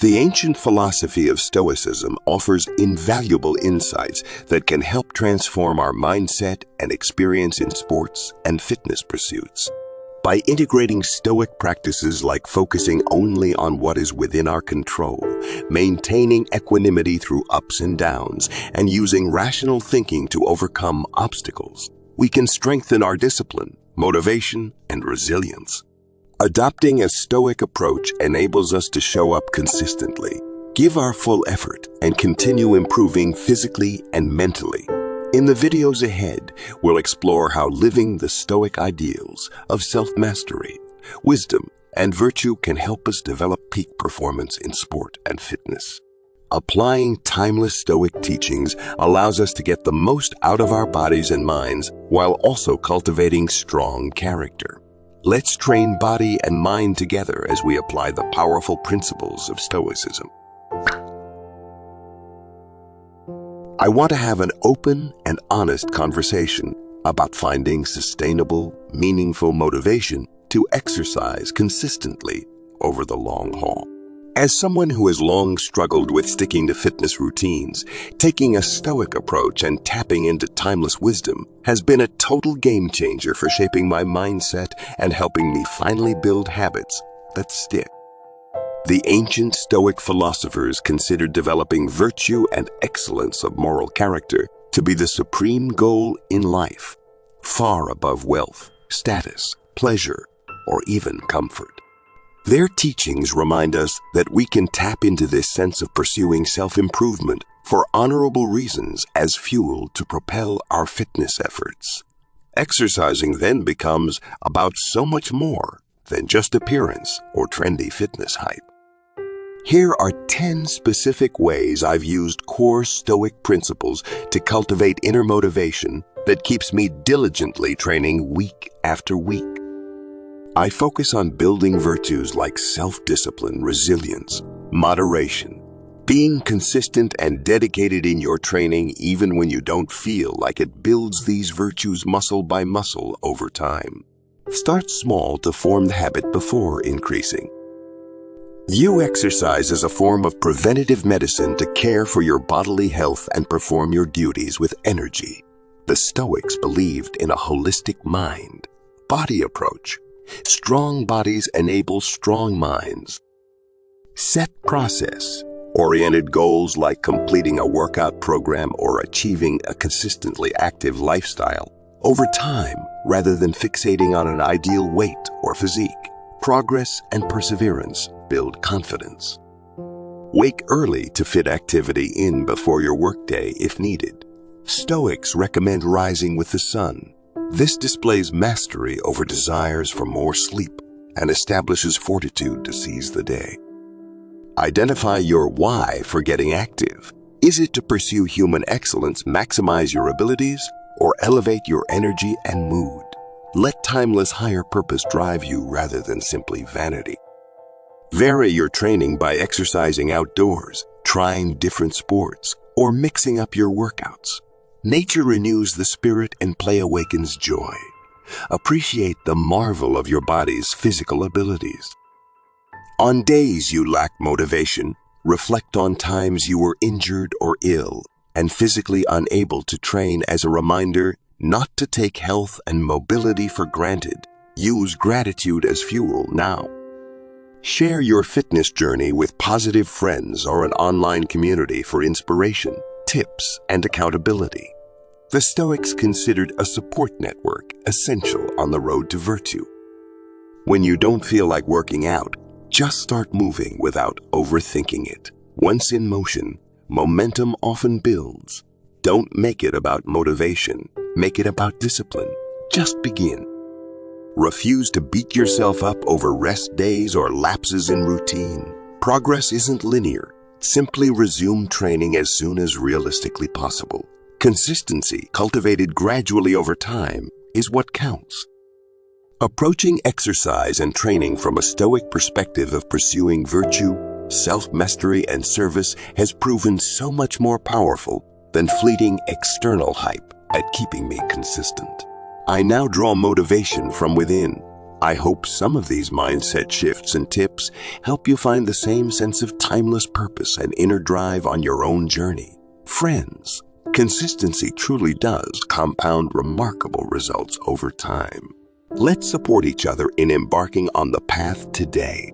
The ancient philosophy of Stoicism offers invaluable insights that can help transform our mindset and experience in sports and fitness pursuits. By integrating Stoic practices like focusing only on what is within our control, maintaining equanimity through ups and downs, and using rational thinking to overcome obstacles, we can strengthen our discipline, motivation, and resilience. Adopting a Stoic approach enables us to show up consistently, give our full effort, and continue improving physically and mentally. In the videos ahead, we'll explore how living the Stoic ideals of self-mastery, wisdom, and virtue can help us develop peak performance in sport and fitness. Applying timeless Stoic teachings allows us to get the most out of our bodies and minds while also cultivating strong character. Let's train body and mind together as we apply the powerful principles of Stoicism. I want to have an open and honest conversation about finding sustainable, meaningful motivation to exercise consistently over the long haul. As someone who has long struggled with sticking to fitness routines, taking a Stoic approach and tapping into timeless wisdom has been a total game changer for shaping my mindset and helping me finally build habits that stick. The ancient Stoic philosophers considered developing virtue and excellence of moral character to be the supreme goal in life, far above wealth, status, pleasure, or even comfort. Their teachings remind us that we can tap into this sense of pursuing self-improvement for honorable reasons as fuel to propel our fitness efforts. Exercising then becomes about so much more than just appearance or trendy fitness hype. Here are 10 specific ways I've used core Stoic principles to cultivate inner motivation that keeps me diligently training week after week. I focus on building virtues like self-discipline, resilience, moderation, being consistent and dedicated in your training even when you don't feel like it. Builds these virtues muscle by muscle over time. Start small to form the habit before increasing. View exercise as a form of preventative medicine to care for your bodily health and perform your duties with energy. The Stoics believed in a holistic mind-body approach. Strong bodies enable strong minds. Set process-oriented goals like completing a workout program or achieving a consistently active lifestyle over time rather than fixating on an ideal weight or physique. Progress and perseverance build confidence. Wake early to fit activity in before your workday if needed. Stoics recommend rising with the sun. This displays mastery over desires for more sleep and establishes fortitude to seize the day. Identify your why for getting active. Is it to pursue human excellence, maximize your abilities, or elevate your energy and mood? Let timeless higher purpose drive you rather than simply vanity. Vary your training by exercising outdoors, trying different sports, or mixing up your workouts. Nature renews the spirit and play awakens joy. Appreciate the marvel of your body's physical abilities. On days you lack motivation, reflect on times you were injured or ill and physically unable to train as a reminder not to take health and mobility for granted. Use gratitude as fuel now. Share your fitness journey with positive friends or an online community for inspiration, tips, and accountability. The Stoics considered a support network essential on the road to virtue. When you don't feel like working out, just start moving without overthinking it. Once in motion, momentum often builds. Don't make it about motivation. Make it about discipline. Just begin. Refuse to beat yourself up over rest days or lapses in routine. Progress isn't linear. Simply resume training as soon as realistically possible. Consistency, cultivated gradually over time, is what counts. Approaching exercise and training from a Stoic perspective of pursuing virtue, self-mastery, and service has proven so much more powerful than fleeting external hype at keeping me consistent. I now draw motivation from within. I hope some of these mindset shifts and tips help you find the same sense of timeless purpose and inner drive on your own journey. Friends, consistency truly does compound remarkable results over time. Let's support each other in embarking on the path today.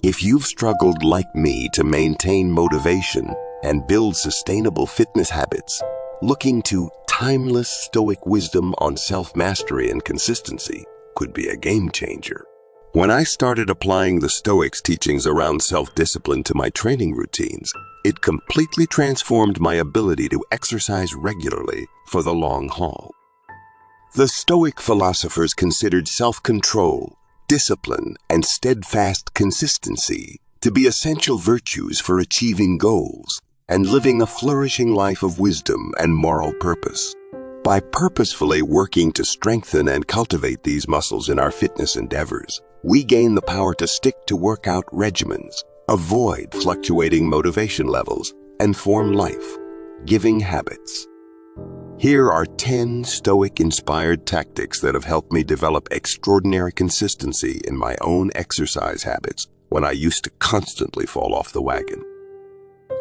If you've struggled like me to maintain motivation and build sustainable fitness habits, looking to timeless Stoic wisdom on self-mastery and consistency could be a game changer. When I started applying the Stoics' teachings around self-discipline to my training routines, it completely transformed my ability to exercise regularly for the long haul. The Stoic philosophers considered self-control, discipline, and steadfast consistency to be essential virtues for achieving goals and living a flourishing life of wisdom and moral purpose. By purposefully working to strengthen and cultivate these muscles in our fitness endeavors, we gain the power to stick to workout regimens, avoid fluctuating motivation levels, and form life-giving habits. Here are 10 Stoic-inspired tactics that have helped me develop extraordinary consistency in my own exercise habits when I used to constantly fall off the wagon.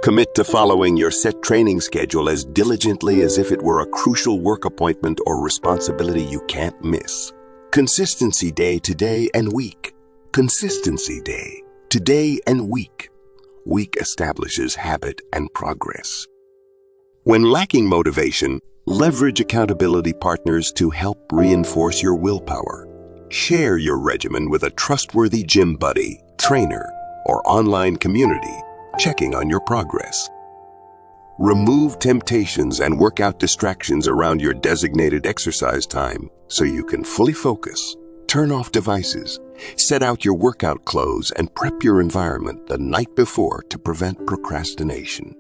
Commit to following your set training schedule as diligently as if it were a crucial work appointment or responsibility you can't miss. Consistency day today and week. Consistency day today and week. Week establishes habit and progress. When lacking motivation, leverage accountability partners to help reinforce your willpower. Share your regimen with a trustworthy gym buddy, trainer, or online community, checking on your progress. Remove temptations and workout distractions around your designated exercise time so you can fully focus. Turn off devices, set out your workout clothes, and prep your environment the night before to prevent procrastination.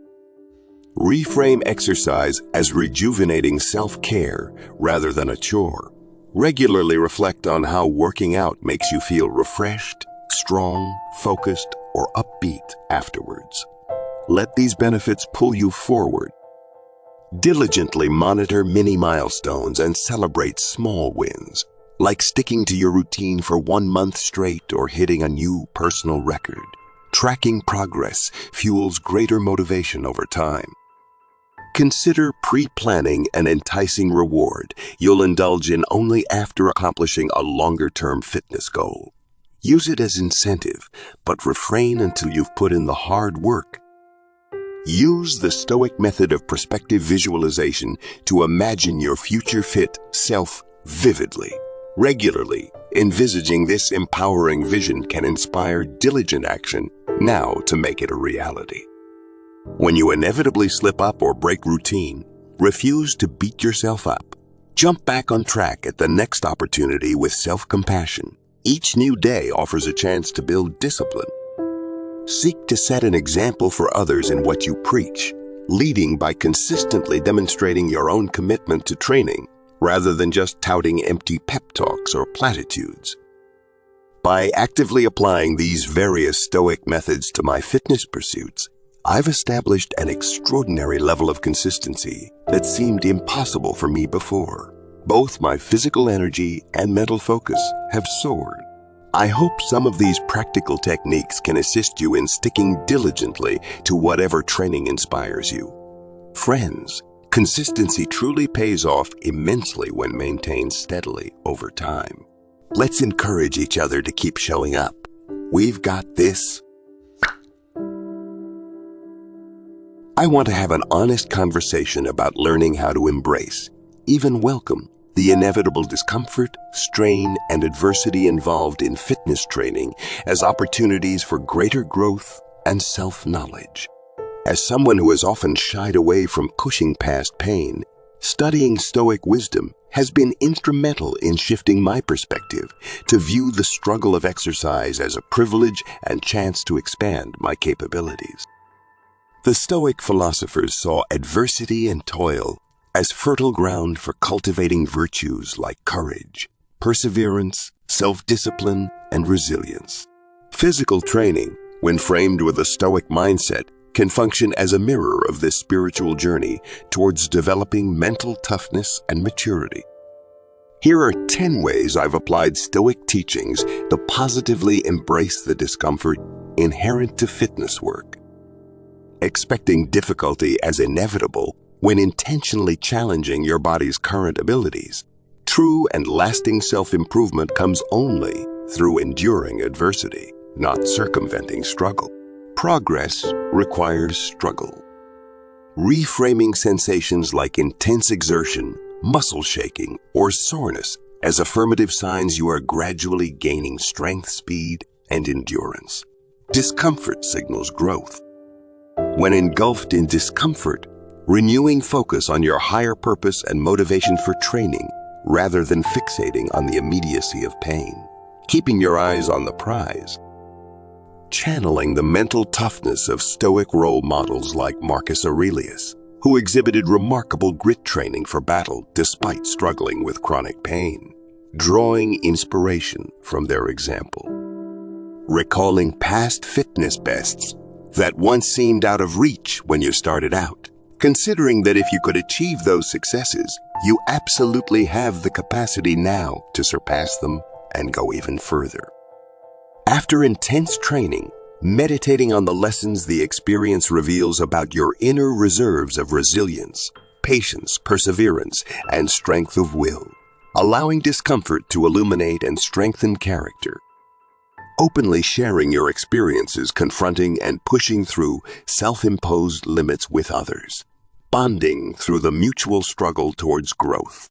Reframe exercise as rejuvenating self-care rather than a chore. Regularly reflect on how working out makes you feel refreshed, strong, focused, or upbeat afterwards. Let these benefits pull you forward. Diligently monitor mini milestones and celebrate small wins, like sticking to your routine for 1 month straight or hitting a new personal record. Tracking progress fuels greater motivation over time. Consider pre-planning an enticing reward you'll indulge in only after accomplishing a longer-term fitness goal. Use it as incentive, but refrain until you've put in the hard work. Use the Stoic method of perspective visualization to imagine your future fit self vividly. Regularly, envisaging this empowering vision can inspire diligent action now to make it a reality. When you inevitably slip up or break routine, refuse to beat yourself up. Jump back on track at the next opportunity with self-compassion. Each new day offers a chance to build discipline. Seek to set an example for others in what you preach, leading by consistently demonstrating your own commitment to training rather than just touting empty pep talks or platitudes. By actively applying these various Stoic methods to my fitness pursuits, I've established an extraordinary level of consistency that seemed impossible for me before. Both my physical energy and mental focus have soared. I hope some of these practical techniques can assist you in sticking diligently to whatever training inspires you. Friends, consistency truly pays off immensely when maintained steadily over time. Let's encourage each other to keep showing up. We've got this. I want to have an honest conversation about learning how to embrace, even welcome, the inevitable discomfort, strain, and adversity involved in fitness training as opportunities for greater growth and self-knowledge. As someone who has often shied away from pushing past pain, studying Stoic wisdom has been instrumental in shifting my perspective to view the struggle of exercise as a privilege and chance to expand my capabilities. The Stoic philosophers saw adversity and toil as fertile ground for cultivating virtues like courage, perseverance, self-discipline, and resilience. Physical training, when framed with a Stoic mindset, can function as a mirror of this spiritual journey towards developing mental toughness and maturity. Here are 10 ways I've applied Stoic teachings to positively embrace the discomfort inherent to fitness work. Expecting difficulty as inevitable when intentionally challenging your body's current abilities. True and lasting self-improvement comes only through enduring adversity, not circumventing struggle. Progress requires struggle. Reframing sensations like intense exertion, muscle shaking, or soreness as affirmative signs you are gradually gaining strength, speed, and endurance. Discomfort signals growth. When engulfed in discomfort, renewing focus on your higher purpose and motivation for training rather than fixating on the immediacy of pain. Keeping your eyes on the prize. Channeling the mental toughness of Stoic role models like Marcus Aurelius, who exhibited remarkable grit training for battle despite struggling with chronic pain. Drawing inspiration from their example. Recalling past fitness bests that once seemed out of reach when you started out. Considering that if you could achieve those successes, you absolutely have the capacity now to surpass them and go even further. After intense training, meditating on the lessons the experience reveals about your inner reserves of resilience, patience, perseverance, and strength of will, allowing discomfort to illuminate and strengthen character. Openly sharing your experiences confronting and pushing through self-imposed limits with others. Bonding through the mutual struggle towards growth.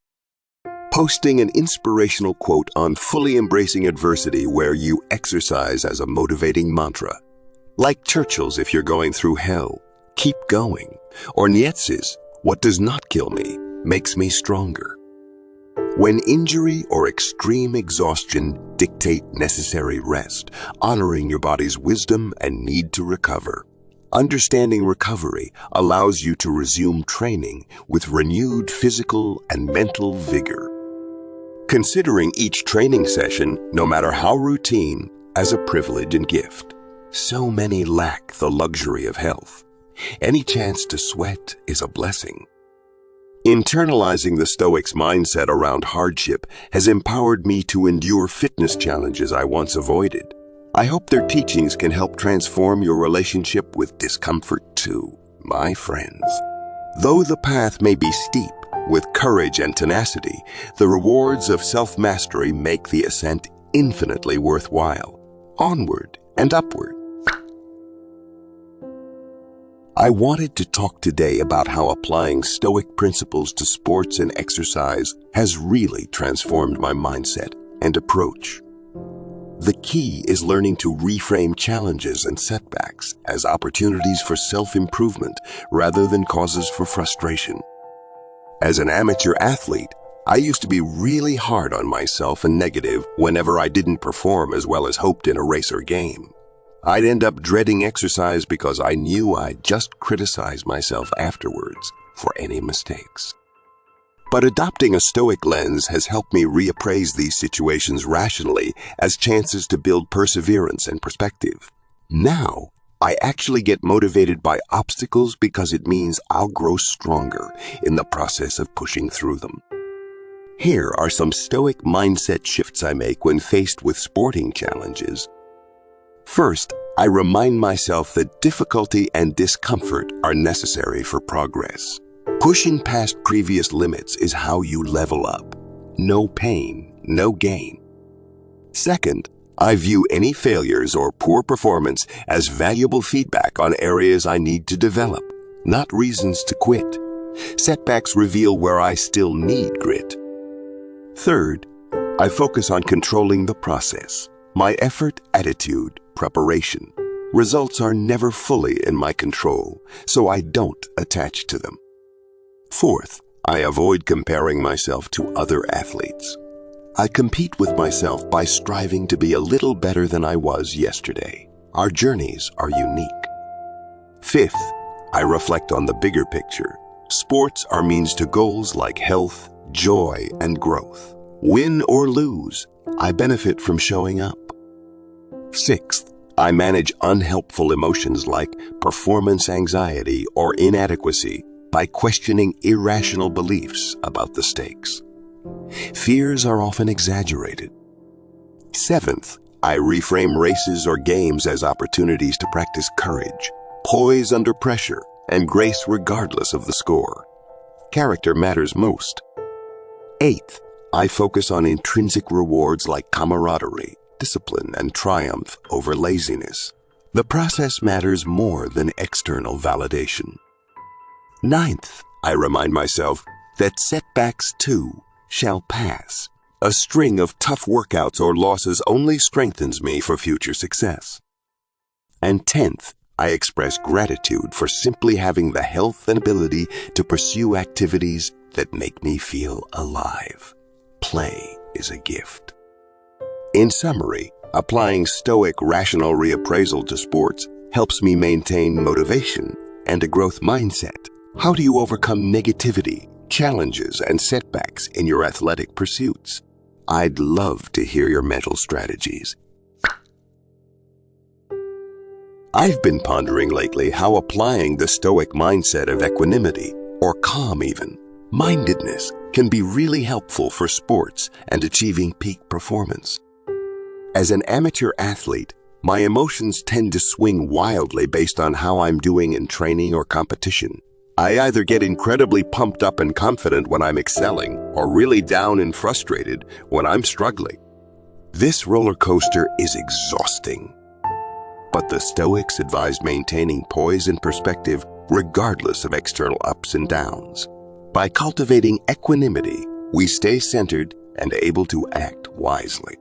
Posting an inspirational quote on fully embracing adversity where you exercise as a motivating mantra. Like Churchill's "If you're going through hell, keep going," or Nietzsche's "What does not kill me makes me stronger." When injury or extreme exhaustion dictate necessary rest, honoring your body's wisdom and need to recover. Understanding recovery allows you to resume training with renewed physical and mental vigor. Considering each training session, no matter how routine, as a privilege and gift. So many lack the luxury of health. Any chance to sweat is a blessing. Internalizing the Stoics' mindset around hardship has empowered me to endure fitness challenges I once avoided. I hope their teachings can help transform your relationship with discomfort too, my friends. Though the path may be steep, with courage and tenacity, the rewards of self-mastery make the ascent infinitely worthwhile. Onward and upward. I wanted to talk today about how applying Stoic principles to sports and exercise has really transformed my mindset and approach. The key is learning to reframe challenges and setbacks as opportunities for self-improvement rather than causes for frustration. As an amateur athlete, I used to be really hard on myself and negative whenever I didn't perform as well as hoped in a race or game. I'd end up dreading exercise because I knew I'd just criticize myself afterwards for any mistakes. But adopting a Stoic lens has helped me reappraise these situations rationally as chances to build perseverance and perspective. Now, I actually get motivated by obstacles because it means I'll grow stronger in the process of pushing through them. Here are some Stoic mindset shifts I make when faced with sporting challenges. First, I remind myself that difficulty and discomfort are necessary for progress. Pushing past previous limits is how you level up. No pain, no gain. Second, I view any failures or poor performance as valuable feedback on areas I need to develop, not reasons to quit. Setbacks reveal where I still need grit. Third, I focus on controlling the process. My effort, attitude, preparation. Results are never fully in my control, so I don't attach to them. Fourth, I avoid comparing myself to other athletes. I compete with myself by striving to be a little better than I was yesterday. Our journeys are unique. Fifth, I reflect on the bigger picture. Sports are means to goals like health, joy, and growth. Win or lose, I benefit from showing up. Sixth, I manage unhelpful emotions like performance anxiety or inadequacy by questioning irrational beliefs about the stakes. Fears are often exaggerated. Seventh, I reframe races or games as opportunities to practice courage, poise under pressure, and grace regardless of the score. Character matters most. Eighth, I focus on intrinsic rewards like camaraderie, discipline, and triumph over laziness. The process matters more than external validation. Ninth, I remind myself that setbacks too shall pass. A string of tough workouts or losses only strengthens me for future success. And 10th, I express gratitude for simply having the health and ability to pursue activities that make me feel alive. Play is a gift. In summary, applying Stoic rational reappraisal to sports helps me maintain motivation and a growth mindset. How do you overcome negativity, challenges, and setbacks in your athletic pursuits? I'd love to hear your mental strategies. I've been pondering lately how applying the Stoic mindset of equanimity, or calm even, mindedness, can be really helpful for sports and achieving peak performance. As an amateur athlete, my emotions tend to swing wildly based on how I'm doing in training or competition. I either get incredibly pumped up and confident when I'm excelling, or really down and frustrated when I'm struggling. This roller coaster is exhausting. But the Stoics advise maintaining poise and perspective regardless of external ups and downs. By cultivating equanimity, we stay centered and able to act wisely.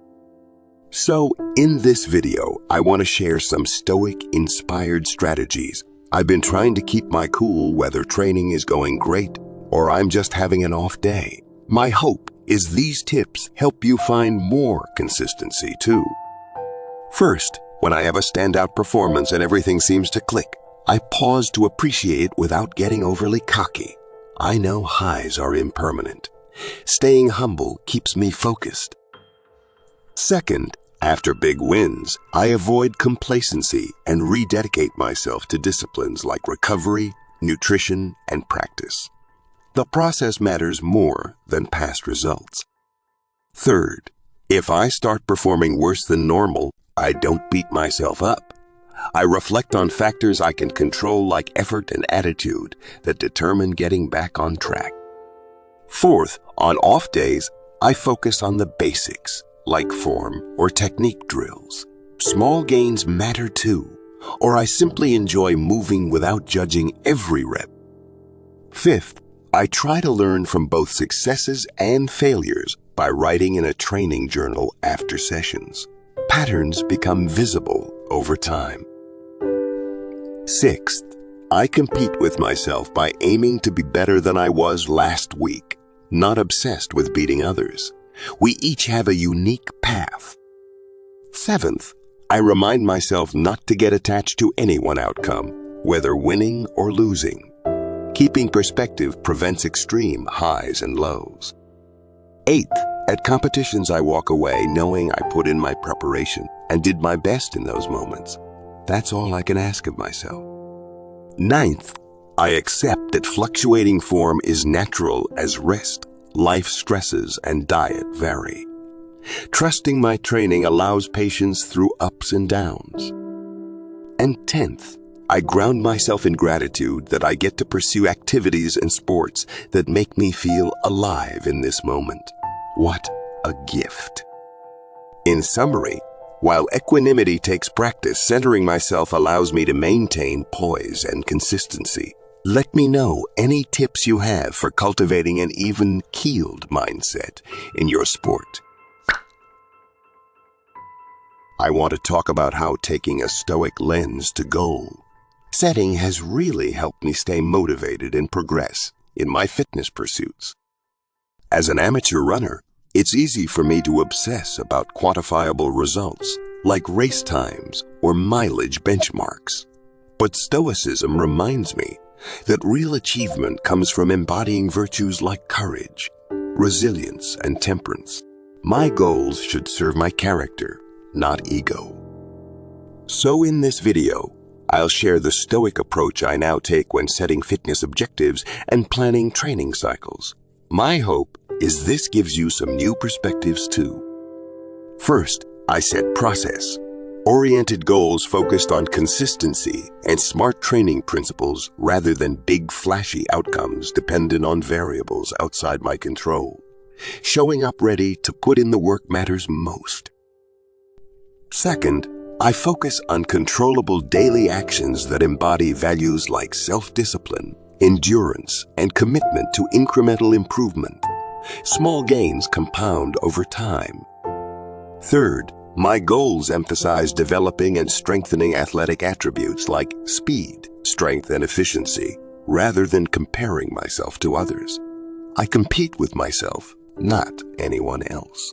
So, in this video, I want to share some Stoic-inspired strategies. I've been trying to keep my cool whether training is going great or I'm just having an off day. My hope is these tips help you find more consistency too. First, when I have a standout performance and everything seems to click, I pause to appreciate without getting overly cocky. I know highs are impermanent. Staying humble keeps me focused. Second, after big wins, I avoid complacency and rededicate myself to disciplines like recovery, nutrition, and practice. The process matters more than past results. Third, if I start performing worse than normal, I don't beat myself up. I reflect on factors I can control like effort and attitude that determine getting back on track. Fourth, on off days, I focus on the basics, like form or technique drills. Small gains matter too, or I simply enjoy moving without judging every rep. Fifth, I try to learn from both successes and failures by writing in a training journal after sessions. Patterns become visible over time. Sixth, I compete with myself by aiming to be better than I was last week, not obsessed with beating others. We each have a unique path. Seventh, I remind myself not to get attached to any one outcome, whether winning or losing. Keeping perspective prevents extreme highs and lows. Eighth, at competitions I walk away knowing I put in my preparation and did my best in those moments. That's all I can ask of myself. Ninth, I accept that fluctuating form is natural as rest, life stresses, and diet vary. Trusting my training allows patience through ups and downs. And 10th, I ground myself in gratitude that I get to pursue activities and sports that make me feel alive in this moment. What a gift. In summary, while equanimity takes practice, centering myself allows me to maintain poise and consistency. Let me know any tips you have for cultivating an even-keeled mindset in your sport. I want to talk about how taking a Stoic lens to goal setting has really helped me stay motivated and progress in my fitness pursuits. As an amateur runner, it's easy for me to obsess about quantifiable results like race times or mileage benchmarks. But Stoicism reminds me that real achievement comes from embodying virtues like courage, resilience, and temperance. My goals should serve my character, not ego. So in this video, I'll share the Stoic approach I now take when setting fitness objectives and planning training cycles. My hope is this gives you some new perspectives too. First, I set process-oriented goals focused on consistency and smart training principles rather than big flashy outcomes dependent on variables outside my control. Showing up ready to put in the work matters most. Second, I focus on controllable daily actions that embody values like self-discipline, endurance, and commitment to incremental improvement. Small gains compound over time. Third, my goals emphasize developing and strengthening athletic attributes like speed, strength, and efficiency, rather than comparing myself to others. I compete with myself, not anyone else.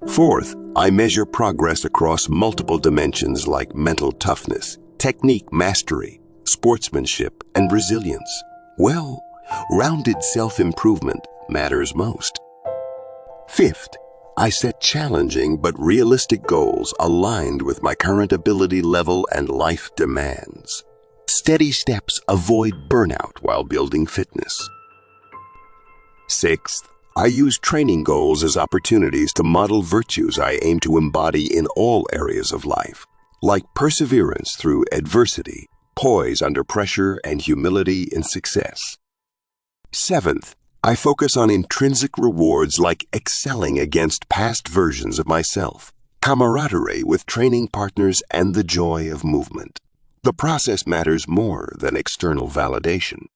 Fourth, I measure progress across multiple dimensions like mental toughness, technique mastery, sportsmanship, and resilience. Well-rounded self-improvement matters most. Fifth, I set challenging but realistic goals aligned with my current ability level and life demands. Steady steps avoid burnout while building fitness. Sixth, I use training goals as opportunities to model virtues I aim to embody in all areas of life, like perseverance through adversity, poise under pressure, and humility in success. Seventh, I focus on intrinsic rewards like excelling against past versions of myself, camaraderie with training partners, and the joy of movement. The process matters more than external validation.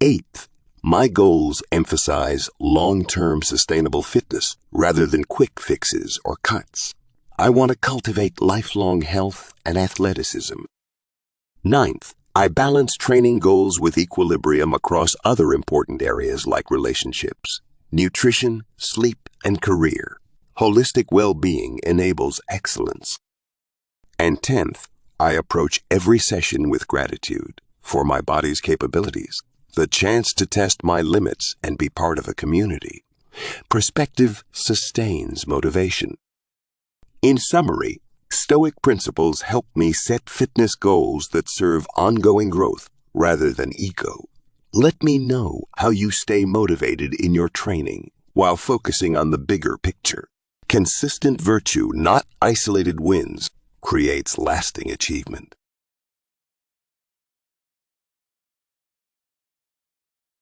Eighth, my goals emphasize long-term sustainable fitness rather than quick fixes or cuts. I want to cultivate lifelong health and athleticism. Ninth, I balance training goals with equilibrium across other important areas like relationships, nutrition, sleep, and career. Holistic well-being enables excellence. And 10th, I approach every session with gratitude for my body's capabilities, the chance to test my limits and be part of a community. Perspective sustains motivation. In summary, Stoic principles help me set fitness goals that serve ongoing growth rather than ego. Let me know how you stay motivated in your training while focusing on the bigger picture. Consistent virtue, not isolated wins, creates lasting achievement.